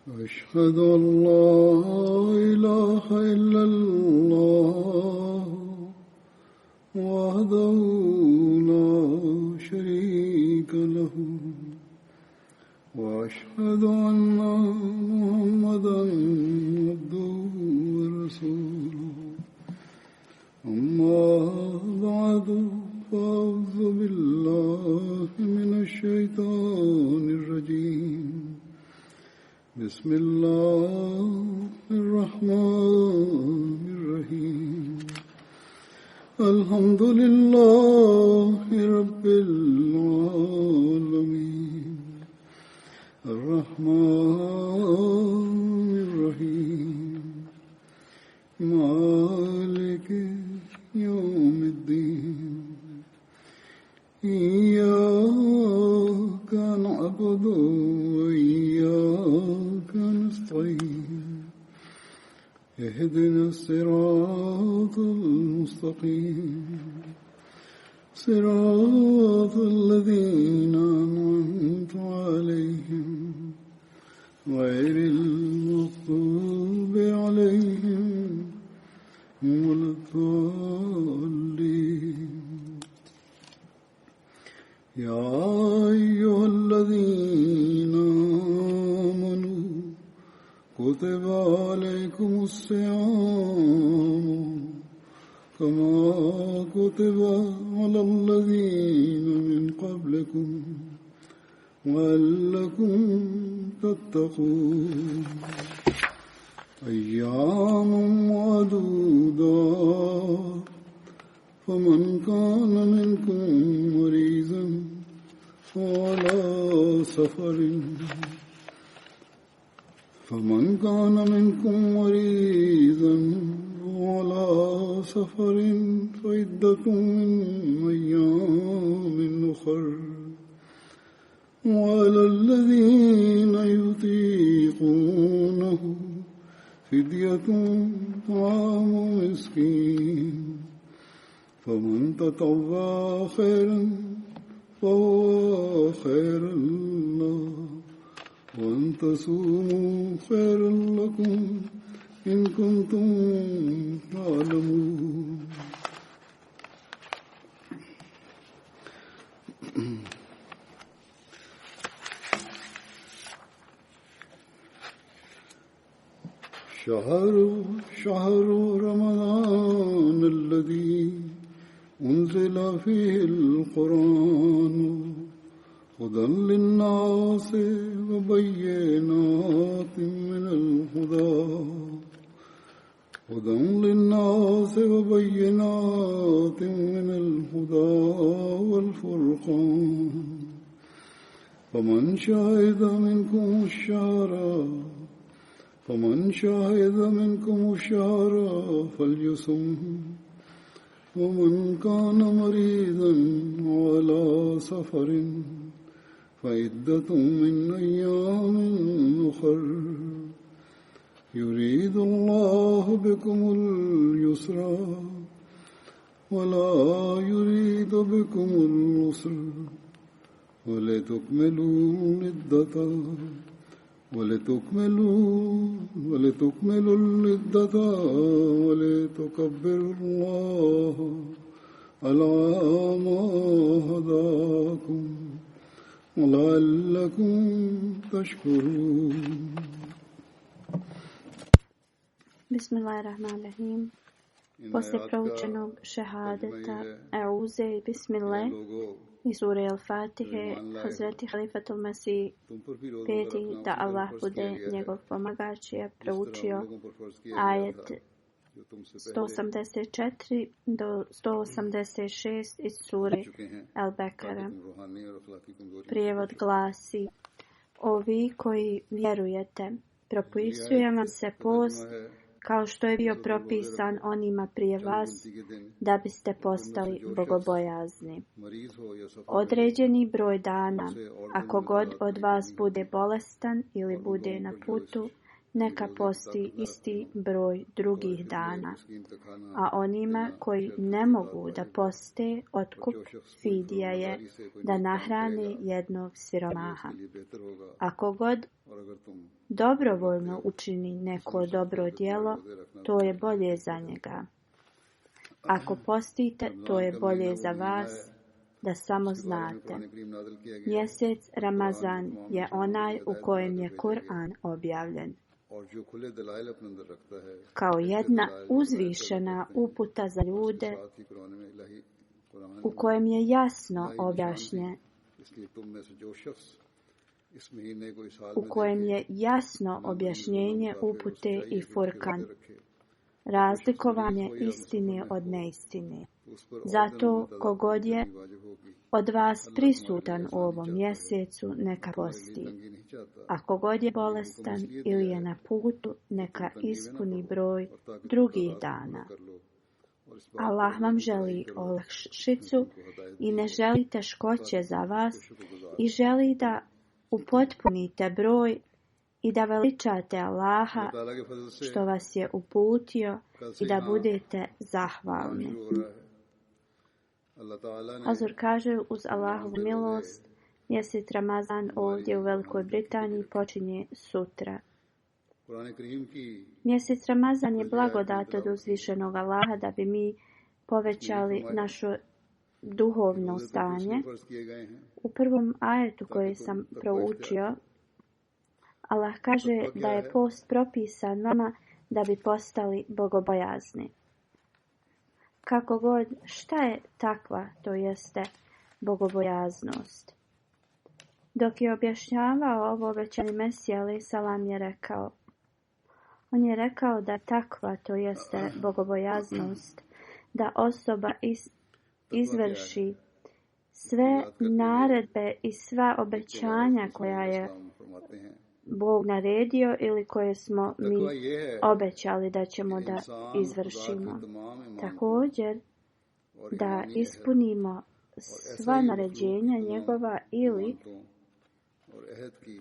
أشهد أن لا إله إلا الله وحده لا شريك له وأشهد أن محمدا عبده ورسوله أما بعد فأعوذ بالله من الشيطان الرجيم بسم الله الرحمن الرحيم الحمد لله رب العالمين الرحمن الرحيم مالك يوم الدين إياك نعبد وإياك نستعين اهدنا الصراط المستقيم صراط الذين أنعمت عليهم غير المغضوب عليهم ولا الضالين يا أيها الذين آمنوا كتب عليكم الصيام كما كتب على الذين من قبلكم لعلكم تتقون أيام معدودات فمن كان منكم مريضا وعلى سفر فعدة من أيام أخر وعلى الذين يطيقونه فدية طعام مسكين فمن تطوع خيرا فهو خير له وأن تصوموا خير لكم إن كنتم تعلمون شهر رمضان الذي أنزل فيه القرآن هدى للناس وبينات من الهدى والفرقان فمن شهد منكم الشهر فليصم ومن كان مريضا على سفر فعدة من أيام أخر يريد الله بكم اليسر ولا يريد بكم العسر ولتكملوا العدة ولتكبروا الله على ما هداكم ولعلكم تشكرون. Bismillahirrahmanirrahim. Poslije proučenog šehadeta A'uze i Bismillah iz sure Al-Fatihe, Hazreti Halifatul Masih peti, da Allah bude njegov pomagač, je proučio ajet 184 do 186 iz sure Al-Bekara. Prijevod glasi: O vi koji vjerujete, propisuje vam se post kao što je bio propisan onima prije vas, da biste postali bogobojazni. Određeni broj dana, ako god od vas bude bolestan ili bude na putu, neka posti isti broj drugih dana, a onima koji ne mogu da poste, otkup fidija je da nahrane jednog siromaha. Ako god dobrovoljno učini neko dobro djelo, to je bolje za njega. Ako postite, to je bolje za vas, da samo znate. Mjesec Ramazan je onaj u kojem je Kur'an objavljen. Kao jedna uzvišena uputa za ljude u kojem je jasno objašnjen, u kojem je jasno objašnjenje upute i Furkan, razlikovanje istine od neistine. Zato kogod je od vas prisutan u ovom mjesecu, neka posti. A kogod je bolestan ili je na putu, neka ispuni broj drugih dana. Allah vam želi olakšicu i ne želi teškoće za vas i želi da upotpunite broj i da veličate Allaha što vas je uputio i da budete zahvalni. Hazur kaže, uz Allahovu milost, mjesec Ramazan ovdje u Velikoj Britaniji počinje sutra. Mjesec Ramazan je blagodat od uzvišenog Allaha da bi mi povećali naše duhovno stanje. U prvom ajetu koji sam proučio, Allah kaže da je post propisan vama da bi postali bogobojazni. Kako god, šta je takva, to jeste bogobojaznost? Dok je objašnjavao ovo, obećani Mesija alaih salam je rekao, on je rekao da takva, to jeste bogobojaznost, da osoba izvrši sve naredbe i sva obećanja koja je Bog naredio ili koje smo mi obećali da ćemo da izvršimo. Također, da ispunimo sva naređenja njegova ili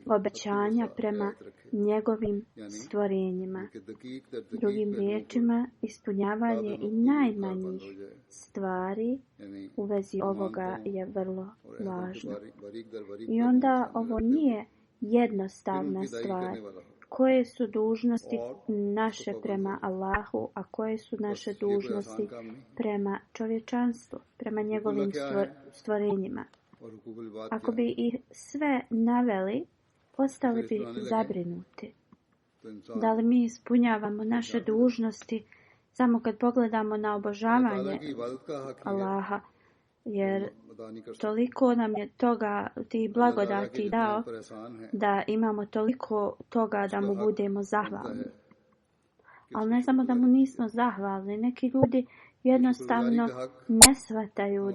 obećanja prema njegovim stvorenjima. Drugim riječima, ispunjavanje i najmanjih stvari u vezi ovoga je vrlo važno. I onda ovo nije jednostavna stvar. Koje su dužnosti naše prema Allahu, a koje su naše dužnosti prema čovječanstvu, prema njegovim stvorenjima. Ako bi ih sve naveli, postali bi zabrinuti. Da li mi ispunjavamo naše dužnosti samo kad pogledamo na obožavanje Allaha, jer toliko nam je toga, tih blagodati dao, da imamo toliko toga da mu budemo zahvalni. Ali ne samo da mu nismo zahvalni, neki ljudi jednostavno ne shvataju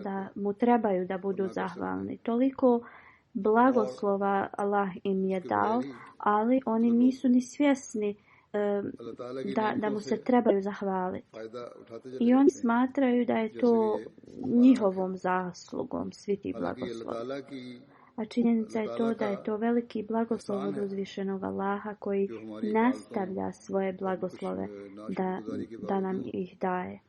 da mu trebaju da budu zahvalni. Toliko blagoslova Allah im je dao, ali oni nisu ni svjesni da mu se trebaju zahvaliti. I oni smatraju da je to njihovom zaslugom, svi ti blagoslovi. A činjenica je to da je to veliki blagoslov od uzvišenog Allaha koji nastavlja svoje blagoslove da nam ih daje.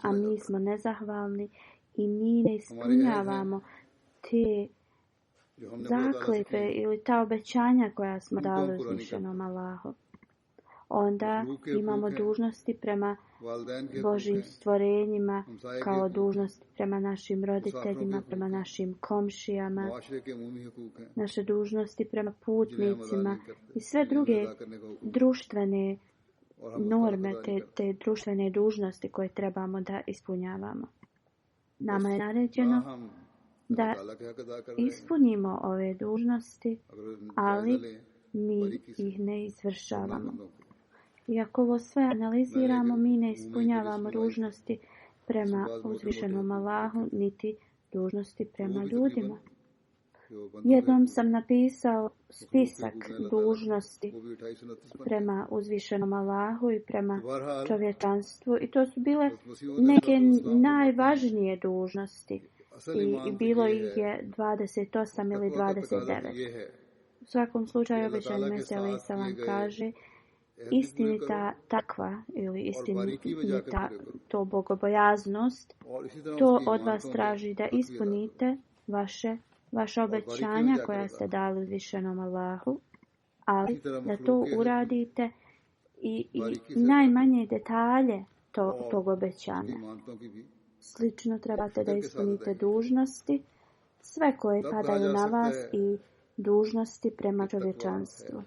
A mi smo nezahvalni i mi ne ispunjavamo te zakletve ili ta obećanja koja smo dali uzvišenom Allahu. Onda imamo dužnosti prema Božjim stvorenjima, kao dužnosti prema našim roditeljima, prema našim komšijama, naše dužnosti prema putnicima i sve druge društvene norme, te društvene dužnosti koje trebamo da ispunjavamo. Nama je naređeno da ispunimo ove dužnosti, ali mi ih ne izvršavamo. I ako ovo sve analiziramo, mi ne ispunjavamo dužnosti prema uzvišenom Allahu, niti dužnosti prema ljudima. Jednom sam napisao spisak dužnosti prema uzvišenom Allahu i prema čovječanstvu i to su bile neke najvažnije dužnosti i bilo ih je 28 ili 29. U svakom slučaju obećani Mesija alaih salam kaže istinita takva ili istinita to bogobojaznost, to od vas traži da ispunite vaša obećanja koja ste dali uzvišenom Allahu ali da to uradite i najmanje detalje tog obećanja. Slično trebate da ispunite dužnosti, sve koje padaju na vas i dužnosti prema čovječanstvu.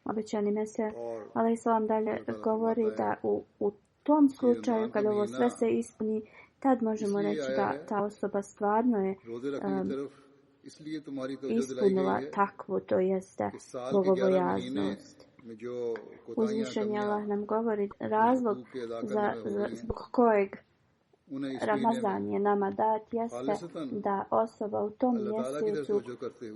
Obećani Mesija alejselam dalje govori da u tom slučaju, kad ovo sve se ispuni, tad možemo reći da ta osoba stvarno je ispunila takvu, to jeste bogobojaznost. Uzvišeni Allah nam govori razlog zbog kojeg Ramazan je nama dat, jeste da osoba u tom mjesecu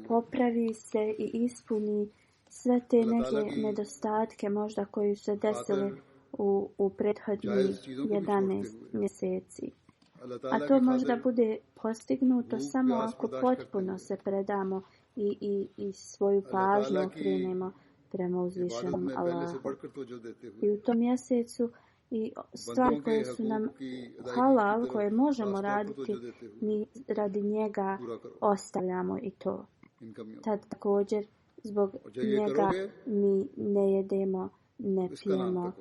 popravi se i ispuni sve te neke nedostatke možda koji su se desili u prethodnih 11 mjeseci. A to možda bude postignuto samo ako potpuno se predamo i svoju pažnju okrenemo prema uzvišenom Allahu. I u tom mjesecu i stvari koje su nam halal, koje možemo raditi, mi radi njega ostavljamo i to. Tad također zbog njega mi ne jedemo, ne pijemo.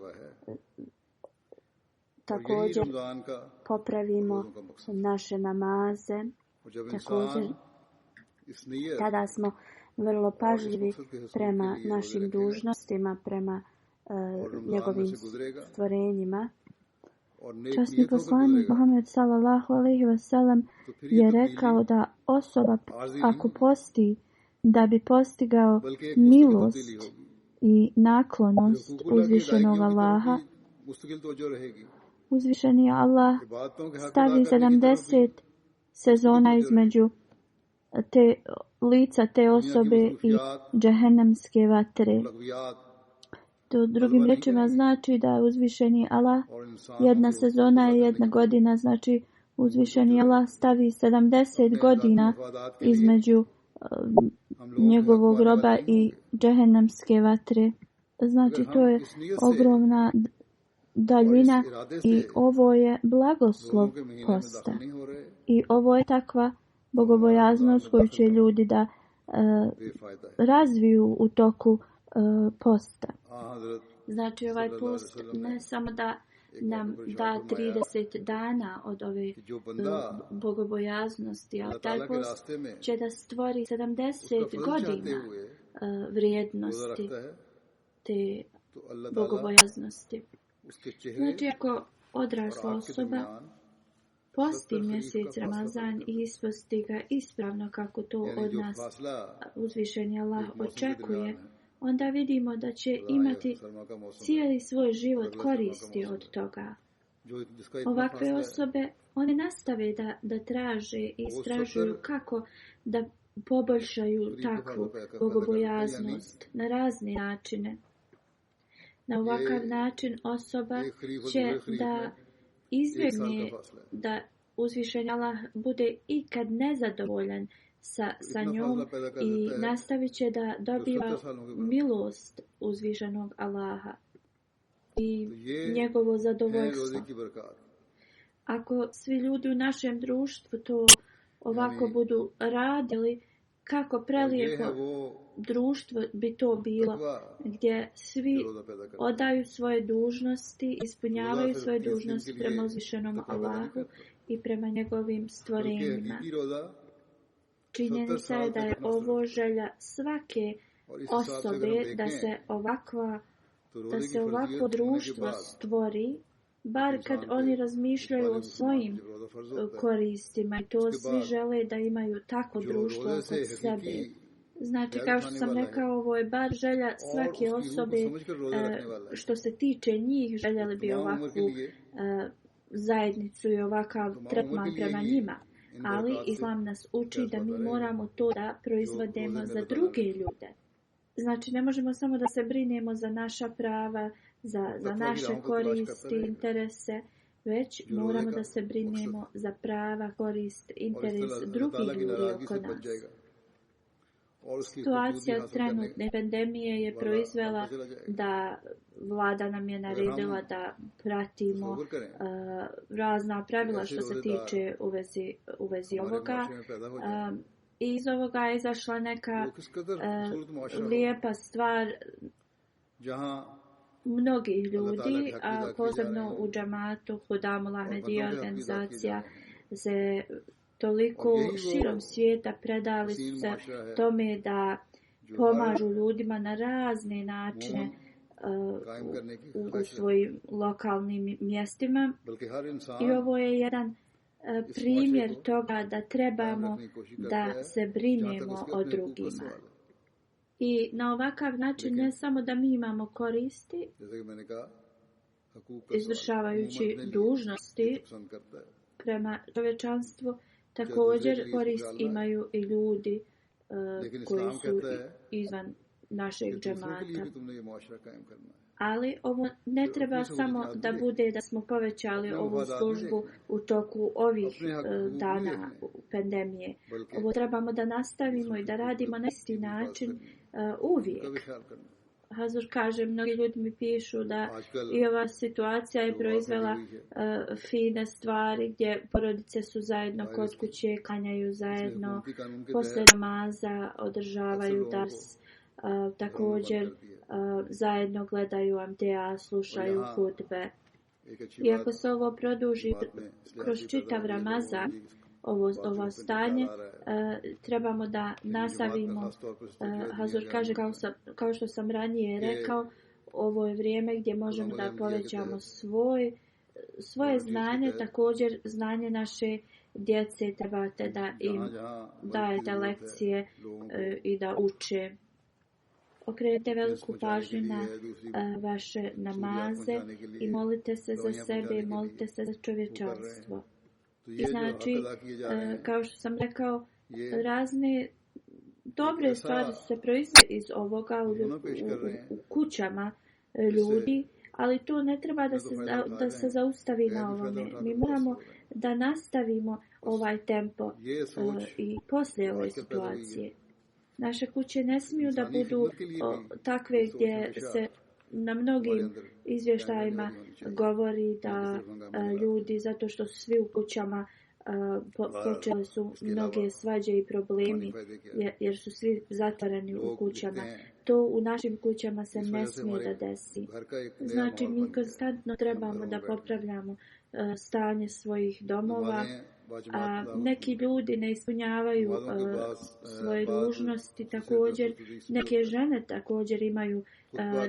Također popravimo naše namaze. Također tada smo vrlo pažljivi prema našim dužnostima, prema njegovim stvorenjima. Časni poslanik Muhammed sallallahu alejhi ve sellem je rekao da osoba ako posti da bi postigao milost i naklonost uzvišenog Allaha, uzvišeni Allah stavi 70 sezona između lica te osobe i džehennemske vatre. To drugim riječima znači da uzvišeni Allah, jedna sezona je jedna godina, znači uzvišeni Allah stavi 70 godina između njegovog roba i džehennemske vatre. Znači to je ogromna daljina i ovo je blagoslov posta. I ovo je takva bogobojaznost koju će ljudi da razviju u toku posta. Znači ovaj post ne samo da nam da 30 dana od ove bogobojaznosti, ali taj post će da stvori 70 godina vrijednosti te bogobojaznosti. Znači ako odrasla osoba posti mjesec Ramazan i isposti ga ispravno kako to od nas uzvišeni Allah očekuje, onda vidimo da će imati cijeli svoj život koristi od toga. Ovakve osobe, one nastave da traže i istražuju kako da poboljšaju takvu bogobojaznost na razne načine. Na ovakav način osoba će da izbjegne da uzvišeni Allah bude ikad nezadovoljan sa njom i nastavit će da dobiva milost uzvišenog Allaha i njegovo zadovoljstvo. Ako svi ljudi u našem društvu to ovako budu radili, kako prelijepo društvo bi to bilo, gdje svi odaju svoje dužnosti, ispunjavaju svoje dužnosti prema uzvišenom Allahu i prema njegovim stvorenjima. Činjenica je da je ovo želja svake osobe da se ovakvo društvo stvori, bar kad oni razmišljaju o svojim koristima i to svi žele da imaju takvo društvo kod sebe. Znači, kao što sam rekao, ovo je bar želja svake osobe što se tiče njih, željeli bi ovakvu zajednicu i ovakav tretman prema njima. Ali Islam nas uči da mi moramo to da proizvodimo za druge ljude. Znači, ne možemo samo da se brinemo za naša prava, za naše koristi, interese, već moramo da se brinemo za prava, korist, interes drugih ljudi oko nas. Situacija trenutne pandemije je proizvela da vlada nam je naredila da pratimo razna pravila što se tiče u vezi ovoga. iz ovoga je izašla neka lijepa stvar mnogih ljudi, a posebno u džamatu Hudamul Ahmedija organizacija se toliko širom svijeta predali se tome da pomažu ljudima na razne načine u svojim lokalnim mjestima. I ovo je jedan primjer toga da trebamo da se brinemo o drugima. I na ovakav način ne samo da mi imamo koristi izvršavajući dužnosti prema čovječanstvu, također korist imaju i ljudi koji su izvan našeg džemata. Ali ovo ne treba samo da bude da smo povećali ovu službu u toku ovih dana pandemije. Ovo trebamo da nastavimo i da radimo na isti način uvijek. Hazur kaže, mnogi ljudi mi pišu da i ova situacija je proizvela fine stvari gdje porodice su zajedno kod kuće, klanjaju zajedno, posle namaza održavaju dars, također zajedno gledaju MTA, slušaju hudbe. Iako se ovo produži kroz čitav Ramazan, ovo stanje, trebamo da nastavimo. Hazur kaže, kao što sam ranije rekao, ovo je vrijeme gdje možemo da povećamo svoje znanje, također znanje naše djece trebate da im dajete lekcije i da uče. Okrenite veliku pažnju na vaše namaze i molite se za sebe i molite se za čovječanstvo. I znači, kao što sam rekao, razne dobre stvari su se proizvele iz ovoga u kućama ljudi, ali to ne treba da se zaustavi na ovome. Mi moramo da nastavimo ovaj tempo i poslije ove situacije. Naše kuće ne smiju da budu takve gdje se na mnogim izvještajima govori da ljudi, zato što su svi u kućama, počeli su mnoge svađe i problemi jer su svi zatvoreni u kućama. To u našim kućama se ne smije da desi. Znači, mi konstantno trebamo da popravljamo stanje svojih domova, a neki ljudi ne ispunjavaju svoje dužnosti, također neke žene također imaju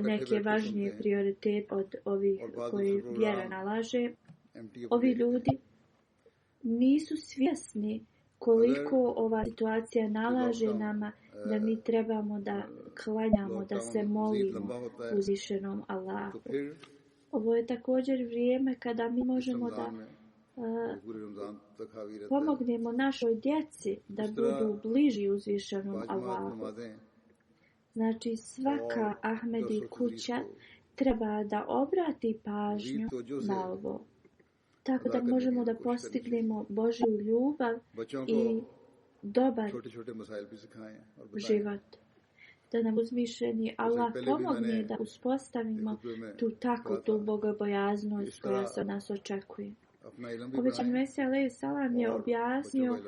neke važnije prioritete od ovih koji vjera nalaže. Ovi ljudi nisu svjesni koliko ova situacija nalaže nama da mi trebamo da klanjamo, da se molimo uzvišenom Allahu. Ovo je također vrijeme kada mi možemo da pomognemo našoj djeci da budu bliži uzvišenom Allahu. Znači, svaka Ahmedi kuća treba da obrati pažnju na ovo. Tako da možemo da postignemo Božju ljubav i dobar život. Da nam uzvišeni Allah pomogne da uspostavimo tu bogobojaznost koja se nas očekuje. Obećani Mesija alejhi salam je objasnio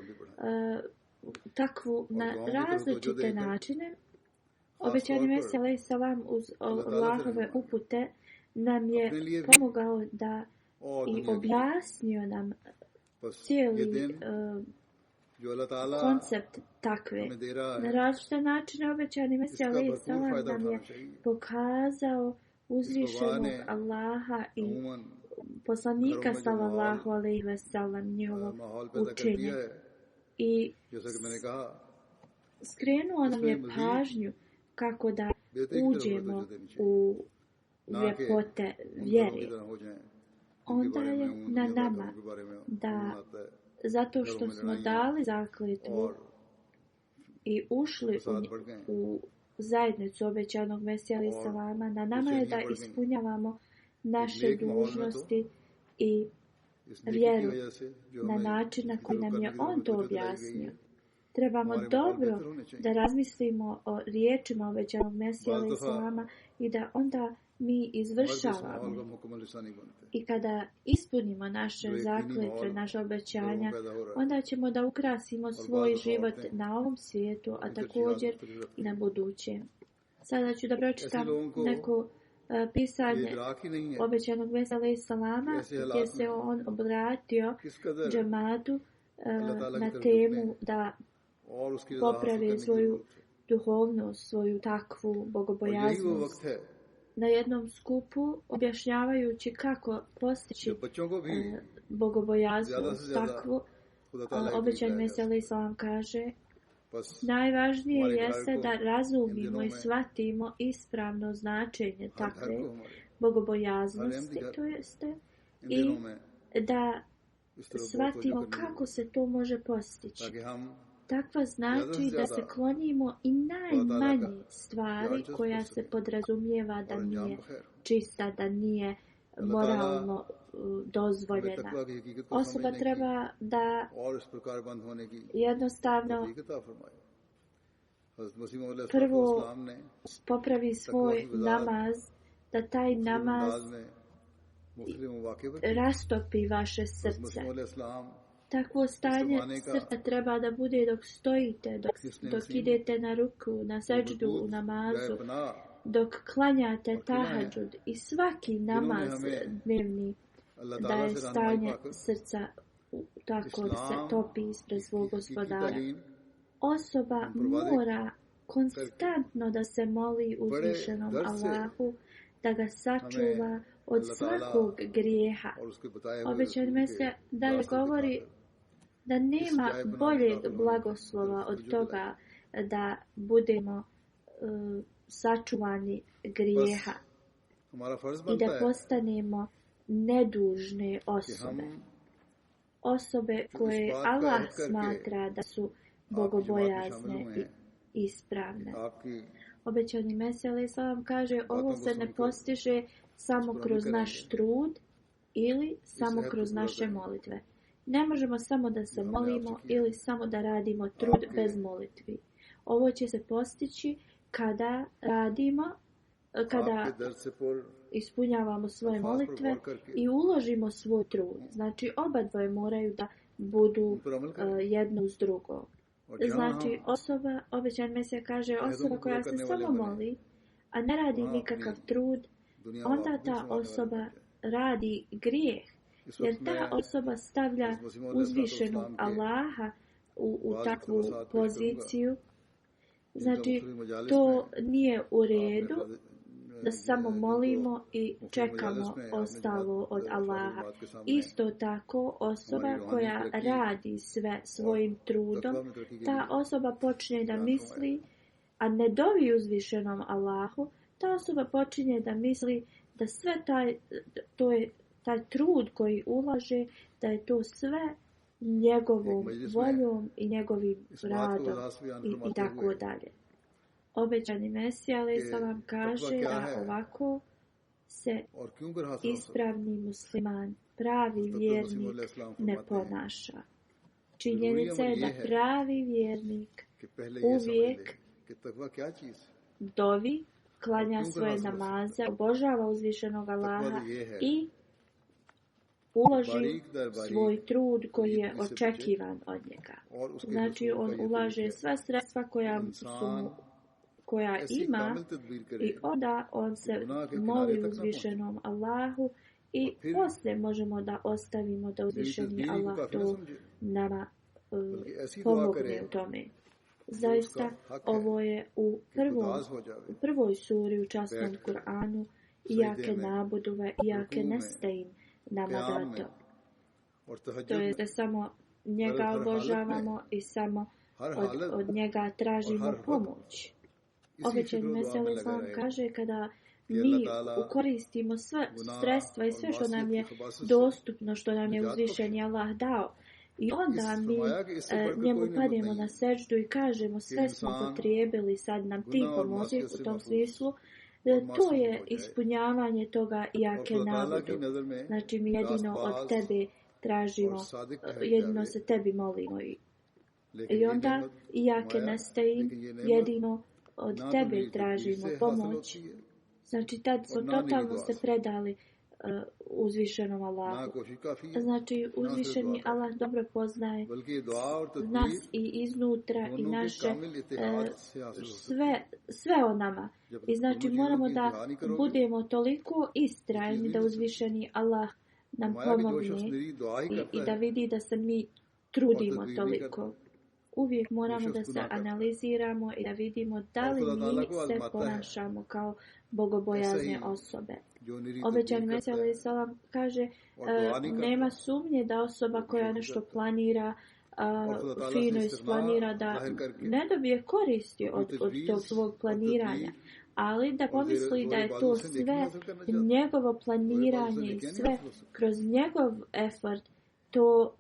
takvu na različite načine. Obećani Mesija alejhi salam uz Allahove upute nam je pomogao da i objasnio nam cijeli koncept takve. Na različite načine obećani Mesija alejhi salam nam je pokazao uzvišenog Allaha i poslanika sallallahu alejhi ve sellem, njihovo učenje. I skrenuo nam je pažnju kako da uđemo u ljepote vjere. Onda je na nama da, zato što smo dali zakletvu i ušli u zajednicu obećanog Mesija alejhi selama, na nama je da ispunjavamo naše dužnosti i vjeru na način na koji nam je on to objasnio. Trebamo dobro da razmislimo o riječima obećanog Mesija alejhi selama i da onda mi izvršavamo i kada ispunimo naše zakletve, naše obećanja, onda ćemo da ukrasimo svoj život na ovom svijetu, a također i na budućem. Sada ću da pročitam neko pisanje obećanog Mesiha alejhi salama, gdje se on obratio džematu na temu da popravi svoju duhovnost, svoju takvu bogobojaznost. Na jednom skupu objašnjavajući kako postići bogobojaznost takvu, obećani Mesiha alejhi salam kaže: najvažnije jeste da razumimo i shvatimo ispravno značenje takve bogobojaznosti, to jeste, i da shvatimo kako se to može postići. Takva znači da se klonimo i najmanje stvari koja se podrazumijeva da nije čista, da nije moralno dozvoljena. Osoba treba da jednostavno prvo popravi svoj namaz, da taj namaz rastopi vaše srce. Takvo stanje srca treba da bude dok stojite, dok idete na ruku, na seđdu, u namazu, dok klanjate tahadžud i svaki namaz dnevni, da je stanje srca tako da se topi ispred svog Gospodara. Osoba mora konstantno da se moli uzvišenom Allahu, da ga sačuva od svakog grijeha. Obećani Mesija dalje govori da nema boljeg blagoslova od toga da budemo sačuvani grijeha i da postanemo nedužne osobe. Osobe koje Allah smatra da su bogobojazne i ispravne. Obećani Mesija alejhi selam kaže: ovo se ne postiže samo kroz naš trud ili samo kroz naše molitve. Ne možemo samo da se molimo ili samo da radimo trud bez molitvi. Ovo će se postići kada radimo, kada ispunjavamo svoje molitve i uložimo svoj trud. Znači, oba dvoje moraju da budu jedno uz drugo. Znači, osoba, obećan Mesija kaže, osoba koja se samo moli, a ne radi nikakav trud, onda ta osoba radi grijeh. Jer ta osoba stavlja uzvišenog Allaha u takvu poziciju. Znači, to nije u redu da samo molimo i čekamo ostalo od Allaha. Isto tako, osoba koja radi sve svojim trudom, ta osoba počne da misli, a ne dovi uzvišenom Allahu, ta osoba počinje da misli da sve taj trud koji ulaže, da je to sve njegovom voljom i njegovim radom i tako dalje. Obećani Mesija alejhi selam kaže da ovako se ispravni musliman, pravi vjernik ne ponaša. Činjenica je da pravi vjernik uvijek dovi, klanja svoje namaze, obožava uzvišenog Allaha i uloži svoj trud koji je očekivan od njega. Znači, on ulaže sva sredstva koja ima i onda on se moli uzvišenom Allahu i poslije možemo da ostavimo da uzvišeni Allah to nama pomogne u tome. Zaista, ovo je u prvoj suri u časnom Kur'anu, Ijake nabuduve, Ijake nestaim, nama dato. To je da samo njega obožavamo i samo od njega tražimo pomoć. Obećani Mesija alejhi selam kaže kada mi koristimo sve sredstva i sve što nam je dostupno, što nam je uzvišeni Allah dao, i onda mi njemu pademo na seđdu i kažemo sve smo potrijebili, sad nam ti pomozi u tom smislu, to je ispunjavanje toga Ijake nabudu. Znači, mi jedino od tebe tražimo, jedino se tebi molimo. I onda Ijake nestaim, jedino od tebe tražimo pomoć Znači, tad smo totalno se predali uzvišenom Allahu. Znači, uzvišeni Allah dobro poznaje nas i iznutra i naše sve o nama. I znači, moramo da budemo toliko istrajni da uzvišeni Allah nam pomogne i da vidi da se mi trudimo toliko. Uvijek moramo da se analiziramo i da vidimo da li mi se ponašamo kao bogobojazne osobe. Obećani Mesija alejhi selam kaže nema sumnje da osoba koja nešto planira, fino isplanira, da ne dobije koristi od tog svog planiranja. Ali da pomisli da je to sve njegovo planiranje i sve kroz njegov effort, to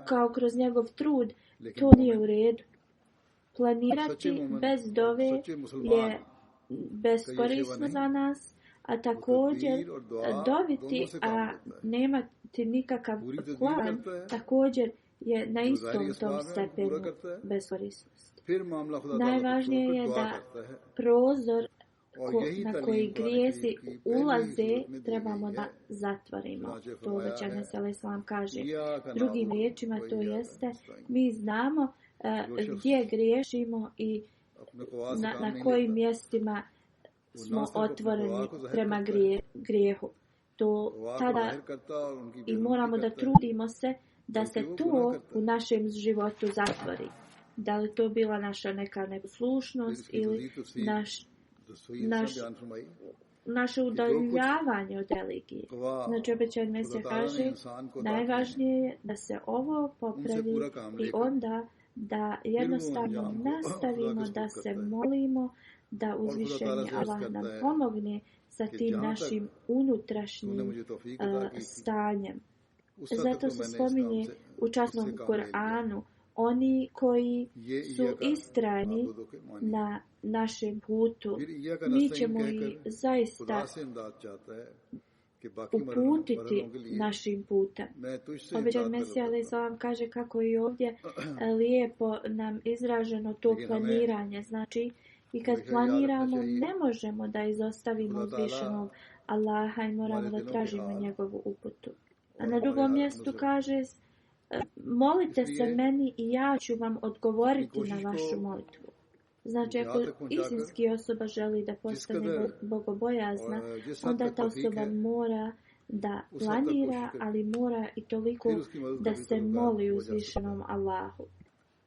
kao kroz njegov trud, to nije u redu. Planirati bez dove je beskorisno za nas, a također dobiti, a nemati nikakav plan, također je na istom tom stepenu beskorisnosti. Najvažnije je da prozor na koji grijesi ulaze trebamo da zatvorimo. To obećani Mesija alejhi selam kaže. Drugim riječima to jeste, mi znamo gdje griješimo i na kojim mjestima smo otvoreni prema grijehu. To tada i moramo da trudimo se da se to u našem životu zatvori. Da li to bila naša neka neposlušnost ili naše udaljavanje od religije. Znači, obećani Mesija kaže, najvažnije je da se ovo popravi i onda da jednostavno nastavimo da se molimo, da uzvišeni Allah nam pomogne sa tim našim unutrašnjim stanjem. Zato se spominje u časnom Kur'anu oni koji su istrajni na našem putu, mi ćemo ih zaista uputiti našim putem. Obećani Mesija alejhi selam kaže kako i ovdje lijepo nam izraženo to planiranje. Znači, i kad planiramo, ne možemo da izostavimo uzvišenog Allaha i moramo da tražimo njegovu uputu. A na drugom mjestu kaže, molite se meni i ja ću vam odgovoriti na vašu molitvu. Znači, ako istinski osoba želi da postane bogobojazna, onda ta osoba mora da planira, ali mora i toliko da se moli uzvišenom Allahu.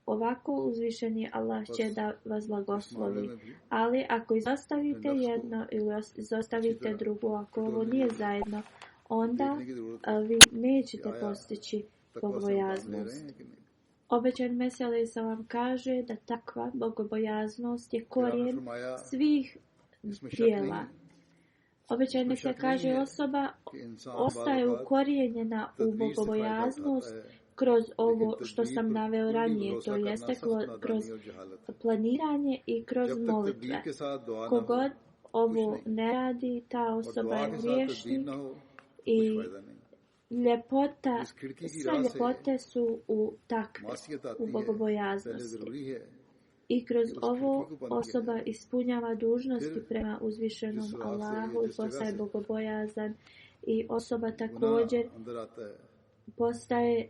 Ovako uzvišeni Allah će da vas blagoslovi. Ali ako izostavite jedno ili izostavite drugo, ako ovo nije zajedno, onda vi nećete postići bogobojaznost. Obećani Mesija alejhi selam kaže da takva bogobojaznost je korijen svih djela. Obećani Mesija kaže osoba ostaje ukorijenjena u bogobojaznost kroz ovo što sam naveo ranije, to jeste kroz planiranje i kroz molitve. Kogod ovo ne radi, ta osoba je griješnik i sve ljepote su u takvi, u bogobojaznosti. I kroz ovo osoba ispunjava dužnosti prema uzvišenom Allahu i postaje bogobojazan. I osoba također postaje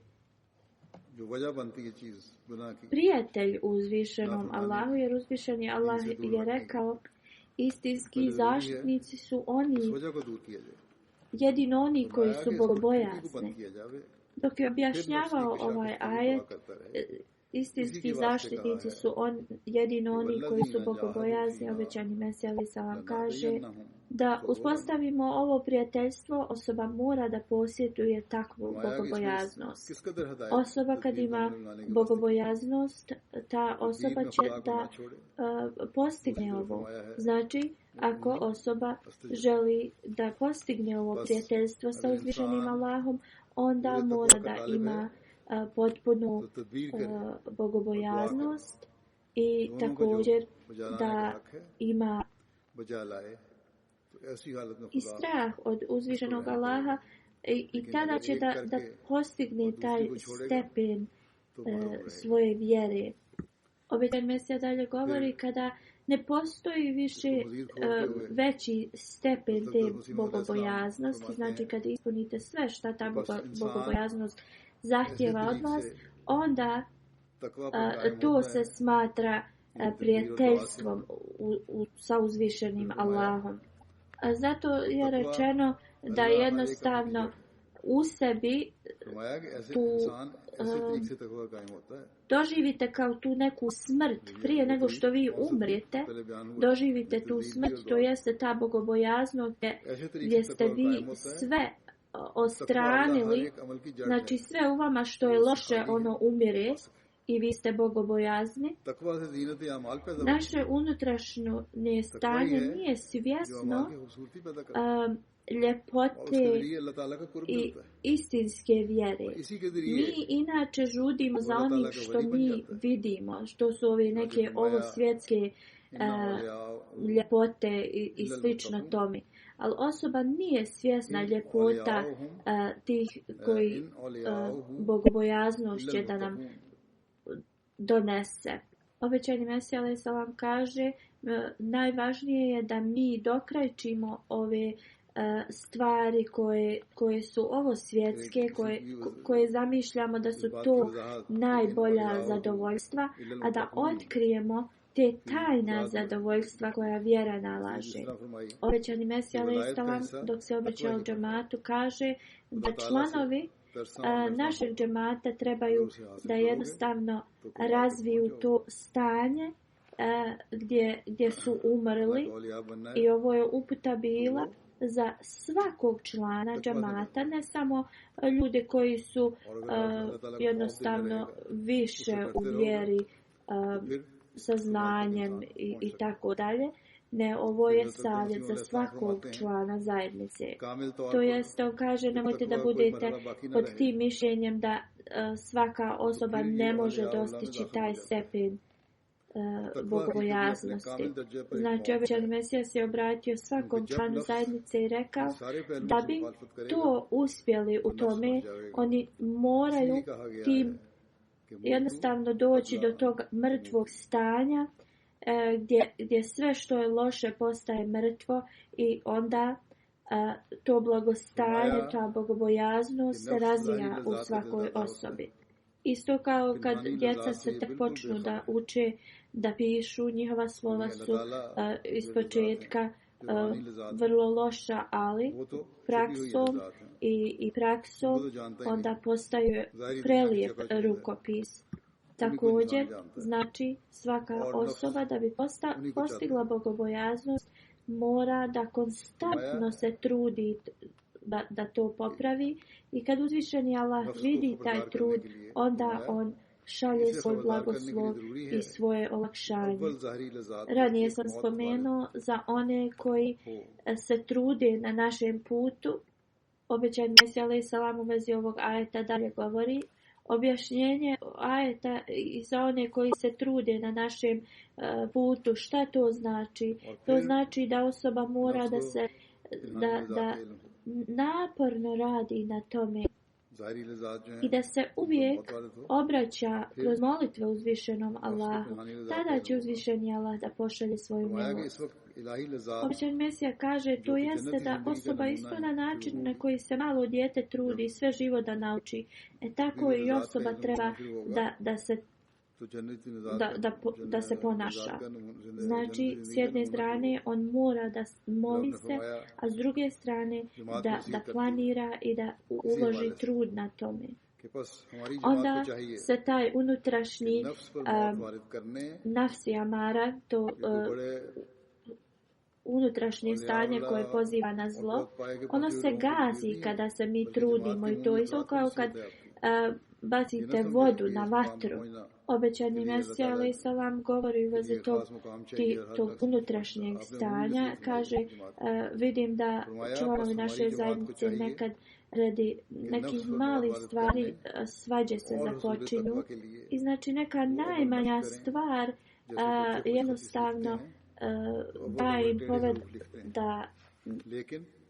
prijatelj uzvišenom Allahu, jer uzvišeni Allah je rekao, istinski zaštitnici su oni, jedino oni koji su bogobojazni. Dok je objašnjavao ovaj ajet, istinski zaštitnici su jedino oni koji su bogobojazni. Obećani Mesija alejhi selam kaže da uspostavimo ovo prijateljstvo, osoba mora da posjeduje takvu bogobojaznost. Osoba kad ima bogobojaznost, ta osoba će da postigne ovo. Znači, ako osoba želi da postigne ovo prijateljstvo sa uzvišenim Allahom, onda mora da ima potpunu bogobojaznost i također da ima i strah od uzvišenog Allaha i tada će da postigne taj stepen svoje vjere. Obećani Mesija dalje govori kada Ne postoji više veći stepen te bogobojaznosti, znači kad ispunite sve šta ta bogobojaznost zahtjeva od vas, onda to se smatra prijateljstvom sa uzvišenim Allahom. Zato je rečeno da jednostavno u sebi tu doživite kao tu neku smrt prije nego što vi umrijete, doživite tu smrt, to jeste ta bogobojaznost gdje ste vi sve odstranili, znači sve u vama što je loše ono umire i vi ste bogobojazni. Naše unutrašnje stanje nije svjesno ljepote i istinske vjere. Mi inače žudimo za onim što mi vidimo, što su ove neke ovosvjetske ljepote i slično tome. Ali osoba nije svjesna ljepota tih koji bogobojaznost će da nam donese. Obećani Mesija alejhi selam kaže, najvažnije je da mi dokrajčimo ove stvari koje su ovo svjetske, koje zamišljamo da su to najbolja zadovoljstva, a da otkrijemo te tajna zadovoljstva koja vjera nalaže. Obećani Mesija alejhi selam dok se obraćao džematu kaže da članovi našeg džemata trebaju da jednostavno razviju to stanje gdje su umrli, i ovo je uputa bila za svakog člana džemata, ne samo ljude koji su jednostavno više u vjeri sa znanjem i tako dalje. Ne, ovo je savjet za svakog člana zajednice. To jest, on kaže, nemojte da budete pod tim mišljenjem da svaka osoba ne može dostići taj stepen bogobojaznosti. Znači, obećani Mesija se obratio svakom članu zajednice i rekao da bi to uspjeli u tome, oni moraju tim jednostavno doći do tog mrtvog stanja gdje sve što je loše postaje mrtvo, i onda to blagostanje, ta bogobojaznost se razvija u svakoj osobi. Isto kao kad djeca se tek počnu da uče da pišu, njihova slova su ispočetka vrlo loša, ali praksom onda postaju prelijep rukopis. Također, znači svaka osoba da bi postigla bogobojaznost mora da konstantno se trudi da to popravi, i kad uzvišeni Allah vidi taj trud, onda on šalje svoj blagoslov i svoje olakšanje. Ranije sam spomenuo za one koji se trude na našem putu. Obećani Mesija alejhi selam u vezi ovog ajeta dalje govori. Objašnjenje ajeta i za one koji se trude na našem putu, šta to znači? To znači da osoba mora da naporno radi na tome i da se uvijek obraća kroz molitve uzvišenom Allahu. Tada će uzvišeni Allah da pošalje svoju milost. Obećani Mesija kaže, to jeste da osoba isto na način na koji se malo dijete trudi sve živo da nauči, tako i osoba treba da se ponaša. Znači, s jedne strane on mora da moli se, a s druge strane da planira i da uloži trud na tome. Onda se taj unutrašnji nafsi amara, to unutrašnje stanje koje poziva na zlo, ono se gazi kada se mi trudimo, i to isto kao kad bacite vodu na vatru. Obećani Mesija alejhi selam govori u vezi tog unutrašnjeg stanja. Kaže, vidim da članovi naše zajednice nekad radi nekih malih stvari svađe se započinju, i znači neka najmanja stvar jednostavno daje im poved da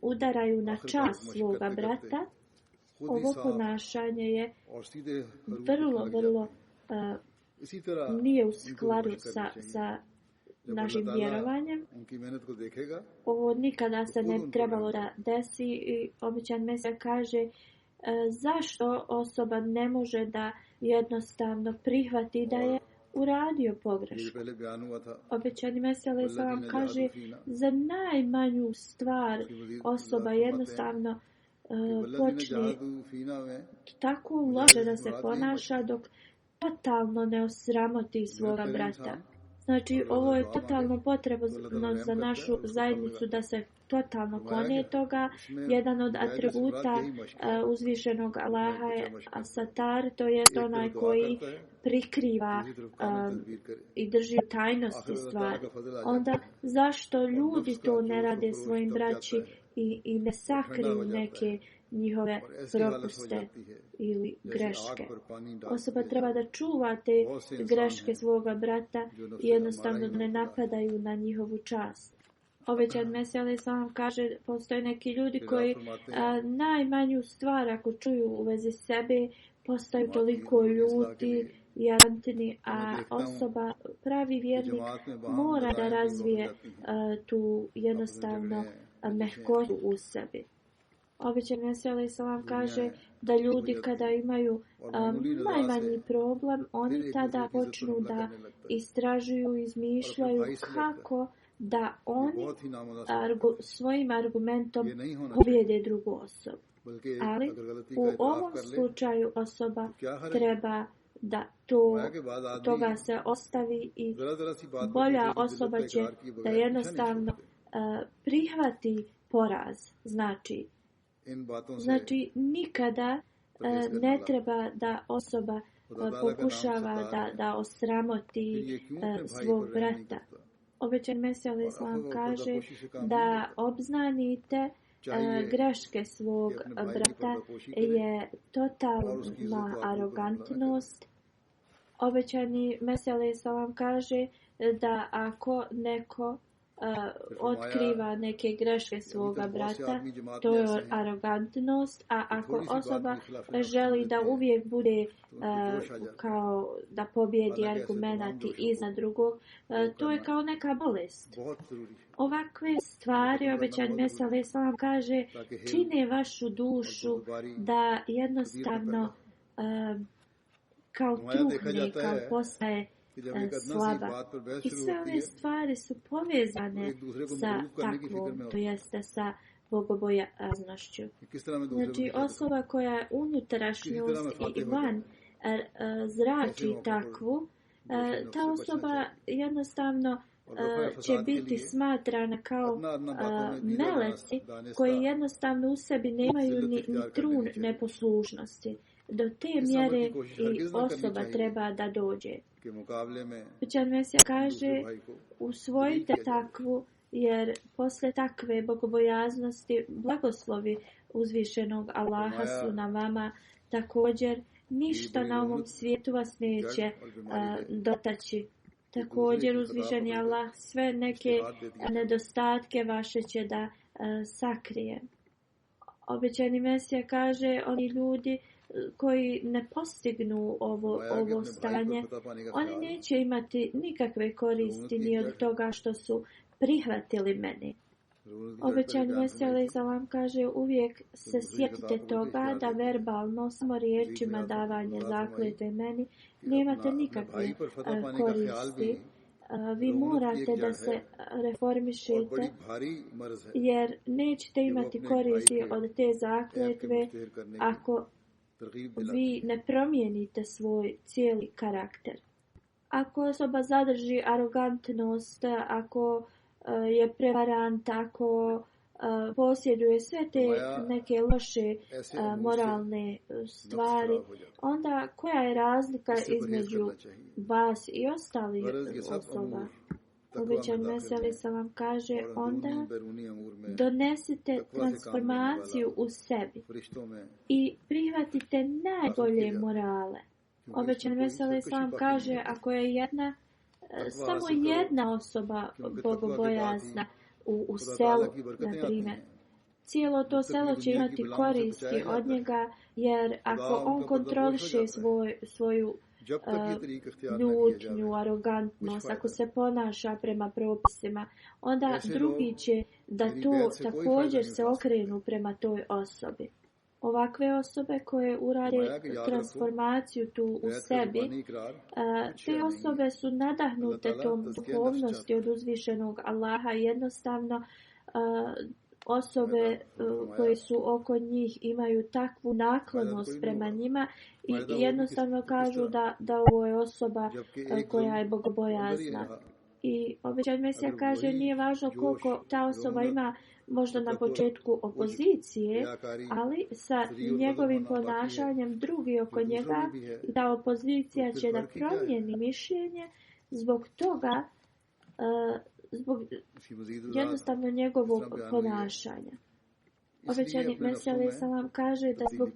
udaraju na čast svoga brata. Ovo ponašanje je vrlo nije u skladu sa našim vjerovanjem. Ovo nikada se ne trebalo da desi i običan Mesija kaže zašto osoba ne može da jednostavno prihvati da je uradio pogrešku. Običani Mesija alaih salam kaže za najmanju stvar osoba jednostavno počne tako loše da se ponaša dok totalno ne osramoti svoga brata. Znači, ovo je totalno potrebno za našu zajednicu da se totalno klone toga. Jedan od atributa uzvišenog Allaha je asatar, to je onaj koji prikriva i drži tajnosti stvari. Onda zašto ljudi to ne rade svojim braći i ne sakriju neke njihove propuste ili greške? Osoba treba da čuva te greške svoga brata i jednostavno ne napadaju na njihovu čast. Obećan Mesija alaih salam kaže, postoje neki ljudi koji najmanju stvar ako čuju u vezi sebe postaju toliko ljuti i arantini, a osoba, pravi vjernik, mora da razvije tu jednostavno mehkoću u sebi. Običan Mesija alaih salam kaže da ljudi kada imaju najmanji problem, oni tada počnu da istražuju, izmišljaju kako da oni svojim argumentom pobjede drugu osobu. Ali u ovom slučaju osoba treba da toga se ostavi i bolja osoba će da jednostavno prihvati poraz. Znači nikada ne treba da osoba pokušava da osramoti svog brata. Obećan Mesija alaih salam kaže da obznanite greške svog brata je totalna arogantnost. Obećani Mesija alaih salam kaže da ako neko otkriva neke greške svoga brata, to je arogantnost, a ako osoba želi da uvijek bude kao da pobjedi argumenati iznad drugog, to je kao neka bolest. Ovakve stvari, obećan Mesija alaih salam kaže, čine vašu dušu da jednostavno kao truhne, kao postaje slaba. I sve ove stvari su povezane sa takvom, to jeste sa bogobojaznošću. Znači, osoba koja je unutrašnjost i van zrači takvu, ta osoba jednostavno će biti smatrana kao meleci koji jednostavno u sebi nemaju ni trun neposlušnosti. Do te mjere i osoba treba da dođe. Obećan Mesija kaže, usvojite takvu, jer posle takve bogobojaznosti blagoslovi uzvišenog Allaha su na vama. Također, ništa na ovom svijetu vas neće dotaći. Također, uzvišeni Allah sve neke nedostatke vaše će da sakrije. Obećani Mesija kaže, oni ljudi koji ne postignu ovo stanje, oni neće imati nikakve koristi ni od toga što su prihvatili mene. Obećani Mesija alaih salam kaže, uvijek se sjetite toga da verbalno, samo riječima davanje zakletve meni, nemate nikakve koristi. Vi morate da se reformišete, jer nećete imati koristi od te zakletve ako vi ne promijenite svoj cijeli karakter. Ako osoba zadrži arogantnost, ako je prevarant, ako posjeduje sve te neke loše moralne stvari, onda koja je razlika između vas i ostalih osoba? Obećan Mesija alaih salam kaže, onda donesite transformaciju u sebi i prihvatite najbolje morale. Obećan Mesija alaih salam kaže, ako je samo jedna osoba bogobojazna u selu, na primjer, cijelo to selo će imati koristi od njega, jer ako on kontroliše svoju ljutnju, arogantnost, ako se ponaša prema propisima, onda drugi će da to također se okrenu prema toj osobi. Ovakve osobe koje urade transformaciju tu u sebi, te osobe su nadahnute tom duhovnosti od uzvišenog Allaha. Jednostavno osobe koje su oko njih imaju takvu naklonost prema njima i jednostavno kažu da ovo je osoba koja je bogobojazna. I obećan Mesija kaže, nije važno koliko ta osoba ima možda na početku opozicije, ali sa njegovim ponašanjem drugi oko njega, ta opozicija će da promijeni mišljenje zbog toga, zbog jednostavno njegovog ponašanja. Obećani Mesija alejhi selam kaže da zbog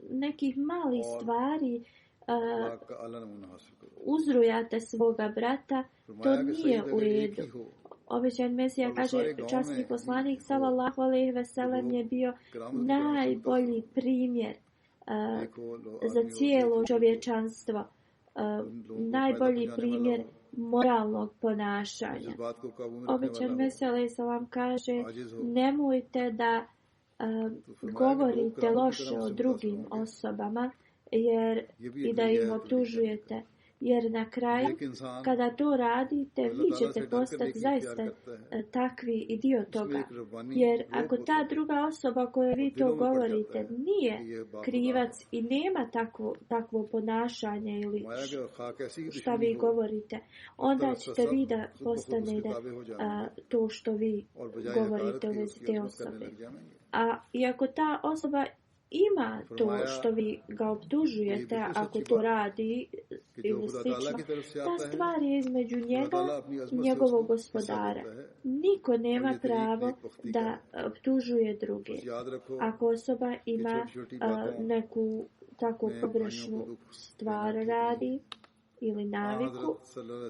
nekih malih stvari uzrujate svoga brata, to nije u redu. Obećan Mesija kaže, časni poslanik sallallahu alejhi ve sellem je bio najbolji primjer za cijelo čovječanstvo, najbolji primjer moralnog ponašanja. Obećan Mesija alejhi selam kaže, nemojte da govorite loše o drugim osobama i da im optužujete. Jer na kraju, kada to radite, vi ćete postati zaista takvi i dio toga. Jer ako ta druga osoba kojoj vi to govorite nije krivac i nema takvo ponašanje ili šta vi govorite, onda ćete vi da postanete to što vi govorite u vezi te osobe. A i ako ta osoba ima to što vi ga optužujete, ako to radi ili slično, ta stvar je između njega i njegovog gospodara. Niko nema pravo da optužuje druge. Ako osoba ima neku takvu pogrešnu stvar radi ili naviku,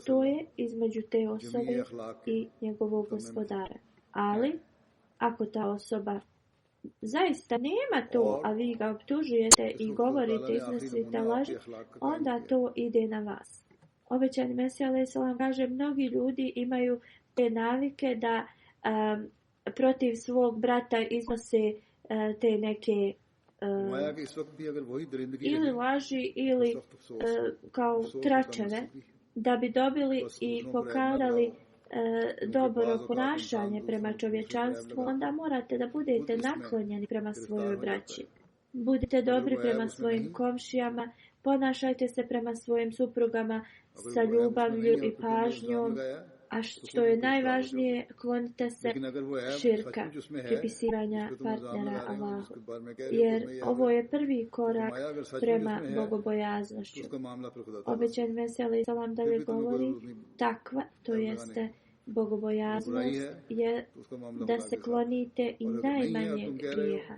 to je između te osobe i njegovog gospodara. Ali, ako ta osoba zaista nema to, a vi ga optužujete i govorite, iznosite laži, onda to ide na vas. Obećani Mesija alejhi selam kaže, mnogi ljudi imaju te navike da protiv svog brata iznose te neke ili laži ili kao tračeve da bi dobili i pokazali dobro ponašanje prema čovječanstvu, onda morate da budete naklonjeni prema svojoj braći. Budite dobri prema svojim komšijama, ponašajte se prema svojim suprugama sa ljubavlju i pažnjom, a što je najvažnije, klonite se širka, pripisivanja partnera Allahu. Jer ovo je prvi korak prema bogobojaznošću. Obećan Mesija alejhi selam dalje govori, takva, to jeste bogobojaznost, je da se klonite i najmanjeg grijeha.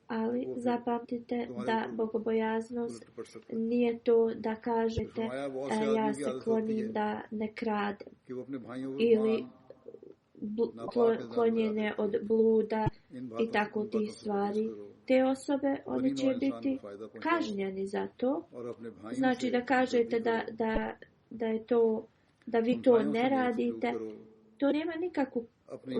Ali zapamtite da bogobojaznost nije to da kažete ja se klonim da ne kradem ili klonjenje od bluda i tako tih stvari. Te osobe, oni će biti kažnjeni za to. Znači da kažete da je to, da vi to ne radite, to nema nikakvu